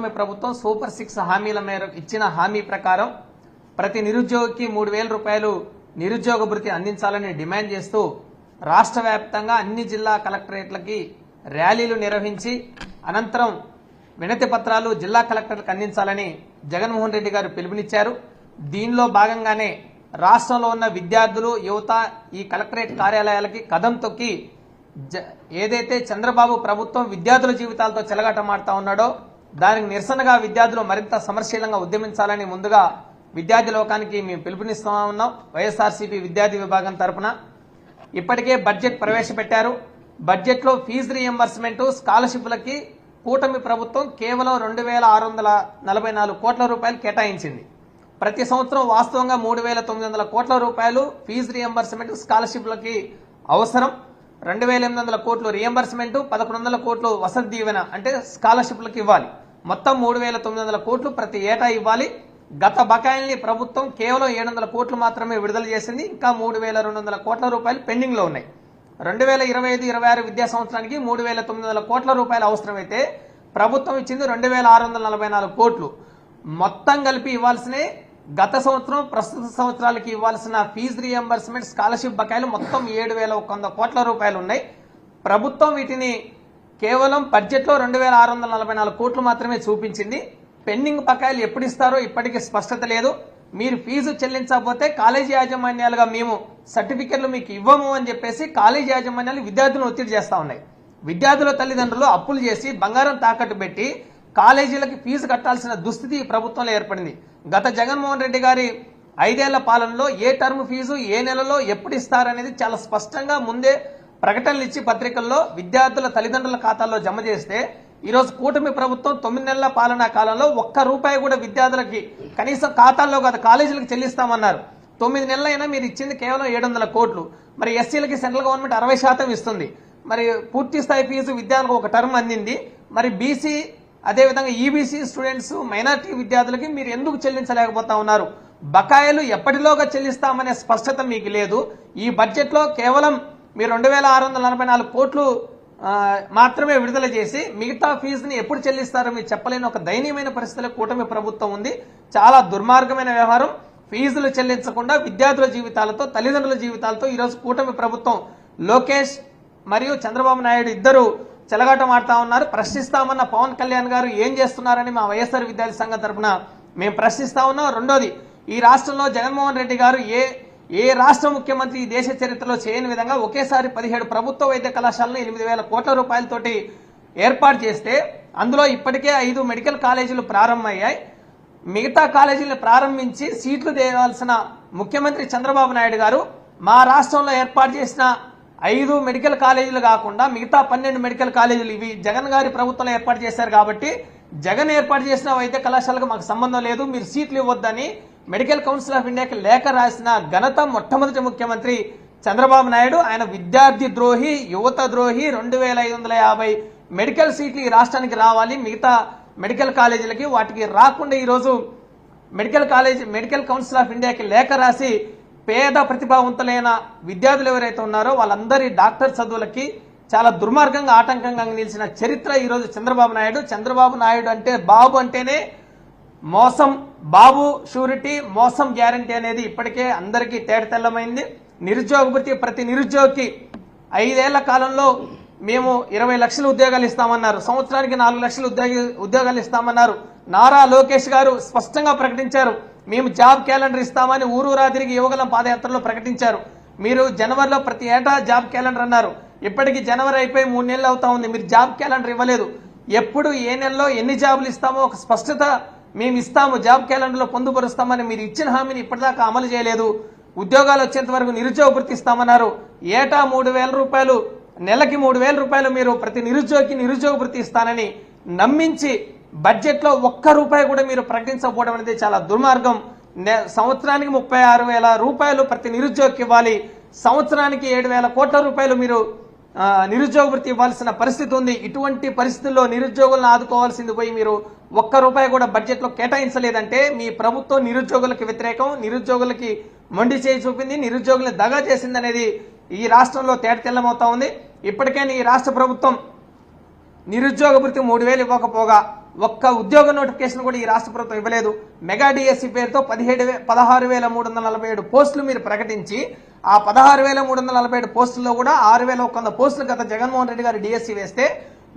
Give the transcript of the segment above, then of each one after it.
కూటమి ప్రభుత్వం సూపర్ 6 హామీల మేరకు ఇచ్చిన హామీ ప్రకారం ప్రతి నిరుద్యోగికి 3,000 రూపాయలు నిరుద్యోగ భృతి అందించాలని డిమాండ్ చేస్తూ రాష్ట్ర వ్యాప్తంగా అన్ని జిల్లా కలెక్టరేట్లకి ర్యాలీలు నిర్వహించి అనంతరం వినతి పత్రాలు జిల్లా కలెక్టర్లకు అందించాలని జగన్మోహన్ రెడ్డి గారు పిలుపునిచ్చారు. దీనిలో భాగంగానే రాష్ట్రంలో ఉన్న విద్యార్థులు యువత ఈ కలెక్టరేట్ కార్యాలయాలకి కదం తొక్కి ఏదైతే చంద్రబాబు ప్రభుత్వం విద్యార్థుల జీవితాలతో చెలగాటమాడుతా ఉన్నాడో దానికి నిరసనగా విద్యార్థులు మరింత సమరశీలంగా ఉద్యమించాలని ముందుగా విద్యార్థి లోకానికి మేము పిలుపునిస్తా ఉన్నాం. వైఎస్ఆర్సీపీ విద్యార్థి విభాగం తరఫున ఇప్పటికే బడ్జెట్ ప్రవేశపెట్టారు. బడ్జెట్లో ఫీజు రీఎంబర్స్మెంట్ స్కాలర్షిప్లకి కూటమి ప్రభుత్వం కేవలం 2,644 కోట్ల రూపాయలు కేటాయించింది. ప్రతి సంవత్సరం వాస్తవంగా 3,900 కోట్ల రూపాయలు ఫీజు రీఎంబర్స్మెంట్ స్కాలర్షిప్లకి అవసరం. 2,800 కోట్లు రీఎంబర్స్మెంట్, 1,100 కోట్లు వసతి దీవెన అంటే స్కాలర్షిప్లకు ఇవ్వాలి. మొత్తం 3,900 కోట్లు ప్రతి ఏటా ఇవ్వాలి. గత బకాయిల్ని ప్రభుత్వం కేవలం 700 కోట్లు మాత్రమే విడుదల చేసింది. ఇంకా 3,200 కోట్ల రూపాయలు పెండింగ్ లో ఉన్నాయి. 2025-26 విద్యా సంవత్సరానికి 3,900 కోట్ల రూపాయలు అవసరమైతే ప్రభుత్వం ఇచ్చింది 2,644 కోట్లు. మొత్తం కలిపి ఇవ్వాల్సిన గత సంవత్సరం ప్రస్తుత సంవత్సరాలకి ఇవ్వాల్సిన ఫీజు రీఎంబర్స్మెంట్ స్కాలర్షిప్ బకాయిలు మొత్తం 7,100 కోట్ల రూపాయలు ఉన్నాయి. ప్రభుత్వం వీటిని కేవలం బడ్జెట్లో 2,644 కోట్లు మాత్రమే చూపించింది. పెండింగ్ బకాయిలు ఎప్పుడు ఇస్తారో ఇప్పటికీ స్పష్టత లేదు. మీరు ఫీజు చెల్లించకపోతే కాలేజీ యాజమాన్యాలుగా మేము సర్టిఫికెట్లు మీకు ఇవ్వము అని చెప్పేసి కాలేజీ యాజమాన్యాలు విద్యార్థులను ఒత్తిడి చేస్తా ఉన్నాయి. విద్యార్థుల తల్లిదండ్రులు అప్పులు చేసి బంగారం తాకట్టు పెట్టి కాలేజీలకి ఫీజు కట్టాల్సిన దుస్థితి ఈ ప్రభుత్వంలో ఏర్పడింది. గత జగన్మోహన్ రెడ్డి గారి 5 ఏళ్ల పాలనలో ఏ టర్మ్ ఫీజు ఏ నెలలో ఎప్పుడు ఇస్తారనేది చాలా స్పష్టంగా ముందే ప్రకటనలు ఇచ్చి పత్రికల్లో విద్యార్థుల తల్లిదండ్రుల ఖాతాల్లో జమ చేస్తే ఈరోజు కూటమి ప్రభుత్వం 9 నెలల పాలనా కాలంలో ఒక్క రూపాయి కూడా విద్యార్థులకి కనీసం ఖాతాల్లో కాదు కాలేజీలకు చెల్లిస్తామన్నారు. 9 నెలలైనా మీరు ఇచ్చింది కేవలం 700 కోట్లు. మరి ఎస్సీలకి సెంట్రల్ గవర్నమెంట్ 60% ఇస్తుంది. మరి పూర్తి స్థాయి ఫీజు విద్యార్థులకు ఒక టర్మ్ అందింది. మరి బీసీ అదేవిధంగా ఈబీసీ స్టూడెంట్స్ మైనార్టీ విద్యార్థులకి మీరు ఎందుకు చెల్లించలేకపోతా ఉన్నారు? బకాయిలు ఎప్పటిలోగా చెల్లిస్తామనే స్పష్టత మీకు లేదు. ఈ బడ్జెట్లో కేవలం మీరు 2,644 కోట్లు మాత్రమే విడుదల చేసి మిగతా ఫీజుని ఎప్పుడు చెల్లిస్తారో మీరు చెప్పలేని ఒక దయనీయమైన పరిస్థితిలో కూటమి ప్రభుత్వం ఉంది. చాలా దుర్మార్గమైన వ్యవహారం. ఫీజులు చెల్లించకుండా విద్యార్థుల జీవితాలతో తల్లిదండ్రుల జీవితాలతో ఈరోజు కూటమి ప్రభుత్వం లోకేష్ మరియు చంద్రబాబు నాయుడు ఇద్దరు చెలగాటం ఆడుతా ఉన్నారు. ప్రశ్నిస్తామన్న పవన్ కళ్యాణ్ గారు ఏం చేస్తున్నారని మా వైఎస్ఆర్ విద్యార్థి సంఘం తరఫున మేము ప్రశ్నిస్తా ఉన్నాం. రెండోది, ఈ రాష్ట్రంలో జగన్మోహన్ రెడ్డి గారు ఏ రాష్ట్ర ముఖ్యమంత్రి ఈ దేశ చరిత్రలో చేయని విధంగా ఒకేసారి 17 ప్రభుత్వ వైద్య కళాశాలను 8,000 కోట్ల రూపాయలతోటి ఏర్పాటు చేస్తే అందులో ఇప్పటికే 5 మెడికల్ కాలేజీలు ప్రారంభమయ్యాయి. మిగతా కాలేజీలను ప్రారంభించి సీట్లు దేవాల్సిన ముఖ్యమంత్రి చంద్రబాబు నాయుడు గారు మా రాష్ట్రంలో ఏర్పాటు చేసిన 5 మెడికల్ కాలేజీలు కాకుండా మిగతా 12 మెడికల్ కాలేజీలు ఇవి జగన్ గారి ప్రభుత్వంలో ఏర్పాటు చేశారు కాబట్టి జగన్ ఏర్పాటు చేసిన వైద్య కళాశాలకు మాకు సంబంధం లేదు, మీరు సీట్లు ఇవ్వద్దని మెడికల్ కౌన్సిల్ ఆఫ్ ఇండియాకి లేఖ రాసిన ఘనత మొట్టమొదటి ముఖ్యమంత్రి చంద్రబాబు నాయుడు. ఆయన విద్యార్థి ద్రోహి, యువత ద్రోహి. 2,550 మెడికల్ సీట్లు ఈ రాష్ట్రానికి రావాలి, మిగతా మెడికల్ కాలేజీలకి వాటికి రాకుండా ఈరోజు మెడికల్ కౌన్సిల్ ఆఫ్ ఇండియాకి లేఖ రాసి పేద ప్రతిభావంతులైన విద్యార్థులు ఎవరైతే ఉన్నారో వాళ్ళందరి డాక్టర్ చదువులకి చాలా దుర్మార్గంగా ఆటంకంగా నిలిచిన చరిత్ర ఈరోజు చంద్రబాబు నాయుడు అంటే బాబు అంటేనే మోసం, బాబు షూరిటీ, మోసం గ్యారంటీ అనేది ఇప్పటికే అందరికీ తేటతెల్లమైంది. నిరుద్యోగ భృతి ప్రతి నిరుద్యోగికి 5 ఏళ్ల కాలంలో మేము 20 లక్షల ఉద్యోగాలు ఇస్తామన్నారు. సంవత్సరానికి 4 లక్షల ఉద్యోగాలు ఇస్తామన్నారు. నారా లోకేష్ గారు స్పష్టంగా ప్రకటించారు, మేము జాబ్ క్యాలెండర్ ఇస్తామని ఊరూరా తిరిగి యువగలం పాదయాత్రలో ప్రకటించారు. మీరు జనవరిలో ప్రతి ఏటా జాబ్ క్యాలెండర్ అన్నారు. ఇప్పటికి జనవరి అయిపోయి 3 నెలలు అవుతా ఉంది, మీరు జాబ్ క్యాలెండర్ ఇవ్వలేదు. ఎప్పుడు ఏ నెలలో ఎన్ని జాబులు ఇస్తామో ఒక స్పష్టత మేము ఇస్తాము, జాబ్ క్యాలెండర్లో పొందుపరుస్తామని మీరు ఇచ్చిన హామీని ఇప్పటిదాకా అమలు చేయలేదు. ఉద్యోగాలు వచ్చేంత వరకు నిరుద్యోగ భృతి ఇస్తామన్నారు. ఏటా 3,000 రూపాయలు, నెలకి 3,000 రూపాయలు మీరు ప్రతి నిరుద్యోగికి నిరుద్యోగ భృతి ఇస్తానని నమ్మించి బడ్జెట్లో ఒక్క రూపాయి కూడా మీరు ప్రకటించకపోవడం అనేది చాలా దుర్మార్గం. సంవత్సరానికి 36,000 రూపాయలు ప్రతి నిరుద్యోగికి ఇవ్వాలి. సంవత్సరానికి 7,000 కోట్ల రూపాయలు మీరు నిరుద్యోగ భృతి ఇవ్వాల్సిన పరిస్థితి ఉంది. ఇటువంటి పరిస్థితుల్లో నిరుద్యోగులను ఆదుకోవాల్సింది పోయి మీరు ఒక్క రూపాయి కూడా బడ్జెట్లో కేటాయించలేదంటే మీ ప్రభుత్వం నిరుద్యోగులకు వ్యతిరేకం, నిరుద్యోగులకి మొండి చేయి చూపింది, నిరుద్యోగులను దగా చేసింది అనేది ఈ రాష్ట్రంలో తేటతెల్లమవుతా ఉంది. ఇప్పటికైనా ఈ రాష్ట్ర ప్రభుత్వం నిరుద్యోగ భృతి 3,000 ఇవ్వకపోగా ఒక్క ఉద్యోగ నోటిఫికేషన్ కూడా ఈ రాష్ట్ర ప్రభుత్వం ఇవ్వలేదు. మెగా డిఎస్సి పేరుతో 16,347 పోస్టులు మీరు ప్రకటించి ఆ 16,347 పోస్టుల్లో కూడా 6,100 పోస్టులు గత జగన్మోహన్ రెడ్డి గారు డిఎస్సి వేస్తే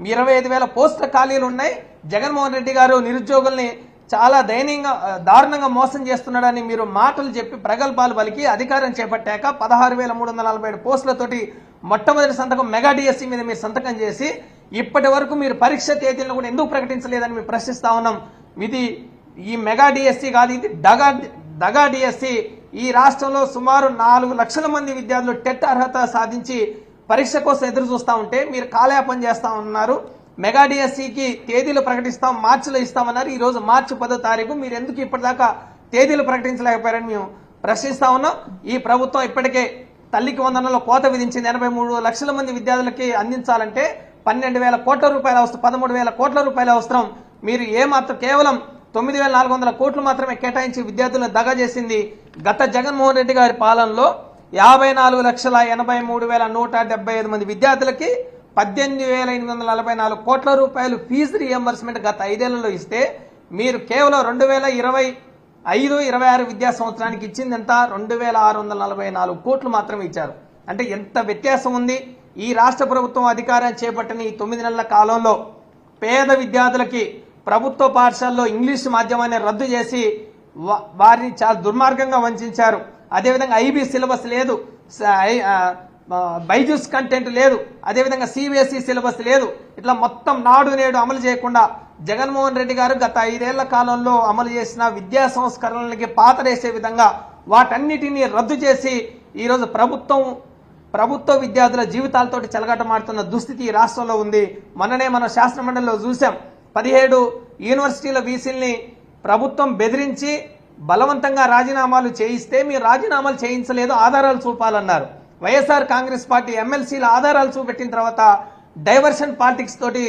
25,000 పోస్టుల ఖాళీలు ఉన్నాయి. జగన్మోహన్ రెడ్డి గారు నిరుద్యోగుల్ని చాలా దారుణంగా మోసం చేస్తున్నాడని మీరు మాటలు చెప్పి ప్రగల్భాలు పలికి అధికారం చేపట్టాక 16,347 పోస్టులతోటి మొట్టమొదటి సంతకం మెగా డిఎస్సి మీద మీరు సంతకం చేసి ఇప్పటి వరకు మీరు పరీక్ష తేదీలను కూడా ఎందుకు ప్రకటించలేదని మేము ప్రశ్నిస్తా ఉన్నాం. ఇది ఈ మెగా డిఎస్సి కాదు, ఇది దగా డిఎస్సి. ఈ రాష్ట్రంలో సుమారు 4 లక్షల మంది విద్యార్థులు టెట్ అర్హత సాధించి పరీక్ష కోసం ఎదురు చూస్తా ఉంటే మీరు కాలయాపన చేస్తా ఉన్నారు. మెగా డిఎస్సికి తేదీలు ప్రకటిస్తాం, మార్చిలో ఇస్తామన్నారు. ఈ రోజు మార్చి 10వ తారీఖు. మీరు ఎందుకు ఇప్పటిదాకా తేదీలు ప్రకటించలేకపోయారని మేము ప్రశ్నిస్తా ఉన్నాం. ఈ ప్రభుత్వం ఇప్పటికే తల్లికి వందనంలో కోత విధించింది. 83 లక్షల మంది విద్యార్థులకి అందించాలంటే 12,000 కోట్ల రూపాయలు అవసరం, 13,000 కోట్ల రూపాయలు అవసరం. మీరు ఏమాత్రం కేవలం 9,400 కోట్లు మాత్రమే కేటాయించి విద్యార్థులను దగా చేసింది. గత జగన్మోహన్ రెడ్డి గారి పాలనలో 54,83,175 మంది విద్యార్థులకి 18,844 కోట్ల రూపాయలు ఫీజు రీఎంబర్స్మెంట్ గత 5 ఏళ్లలో ఇస్తే మీరు కేవలం 2025-26 విద్యా సంవత్సరానికి ఇచ్చింది ఎంత? 2,644 కోట్లు మాత్రమే ఇచ్చారు. అంటే ఎంత వ్యత్యాసం ఉంది. ఈ రాష్ట్ర ప్రభుత్వం అధికారం చేపట్టిన ఈ 9 నెలల కాలంలో పేద విద్యార్థులకి ప్రభుత్వ పాఠశాలలో ఇంగ్లీష్ మాధ్యమాన్ని రద్దు చేసి వారిని చాలా దుర్మార్గంగా వంచారు. అదేవిధంగా ఐబీ సిలబస్ లేదు, బైజూస్ కంటెంట్ లేదు, అదేవిధంగా సిబిఎస్ఈ సిలబస్ లేదు. ఇట్లా మొత్తం నాడు నేడు అమలు చేయకుండా జగన్మోహన్ రెడ్డి గారు గత 5 ఏళ్ల కాలంలో అమలు చేసిన విద్యా సంస్కరణలకి పాతరేసే విధంగా వాటన్నిటినీ రద్దు చేసి ఈరోజు ప్రభుత్వ విద్యార్థుల జీవితాలతోటి చెలగాటమాడుతున్న దుస్థితి ఈ రాష్ట్రంలో ఉంది. మొన్ననే మనం శాసనమండలిలో చూసాం. 17 యూనివర్సిటీల వీసీల్ని ప్రభుత్వం బెదిరించి బలవంతంగా రాజీనామాలు చేయిస్తే మీరు రాజీనామాలు చేయించలేదు, ఆధారాలు చూపాలన్నారు. వైఎస్ఆర్ కాంగ్రెస్ పార్టీ ఎమ్మెల్సీల ఆధారాలు చూపెట్టిన తర్వాత డైవర్షన్ పాలిటిక్స్ తోటి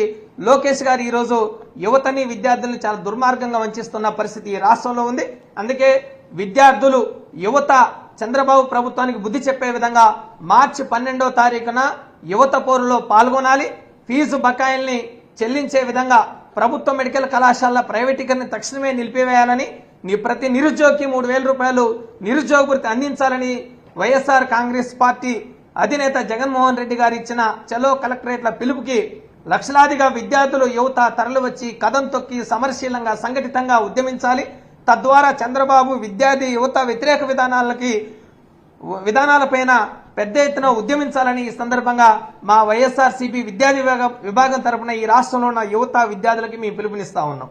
లోకేష్ గారు ఈరోజు యువతని విద్యార్థుల్ని చాలా దుర్మార్గంగా వంచిస్తున్న పరిస్థితి ఈ రాష్ట్రంలో ఉంది. అందుకే విద్యార్థులు యువత చంద్రబాబు ప్రభుత్వానికి బుద్ధి చెప్పే విధంగా మార్చి 12వ తారీఖున యువత పోరులో పాల్గొనాలి. ఫీజు బకాయిల్ని చెల్లించే విధంగా ప్రభుత్వ మెడికల్ కళాశాలల ప్రైవేటీకరణ తక్షణమే నిలిపివేయాలని, ప్రతి నిరుద్యోగికి 3,000 రూపాయలు నిరుద్యోగ భృతి అందించాలని వైఎస్ఆర్ కాంగ్రెస్ పార్టీ అధినేత జగన్మోహన్ రెడ్డి గారు ఇచ్చిన చలో కలెక్టరేట్ల పిలుపుకి లక్షలాదిగా విద్యార్థులు యువత తరలివచ్చి కదం తొక్కి సమరశీలంగా సంఘటితంగా ఉద్యమించాలి. తద్వారా చంద్రబాబు విద్యార్థి యువత వ్యతిరేక విధానాలపైన పెద్ద ఎత్తున ఉద్యమించాలని ఈ సందర్భంగా మా వైఎస్ఆర్సీపీ విద్యార్థి విభాగం తరపున ఈ రాష్ట్రంలో ఉన్న యువత విద్యార్థులకి మేము పిలుపునిస్తా ఉన్నాం.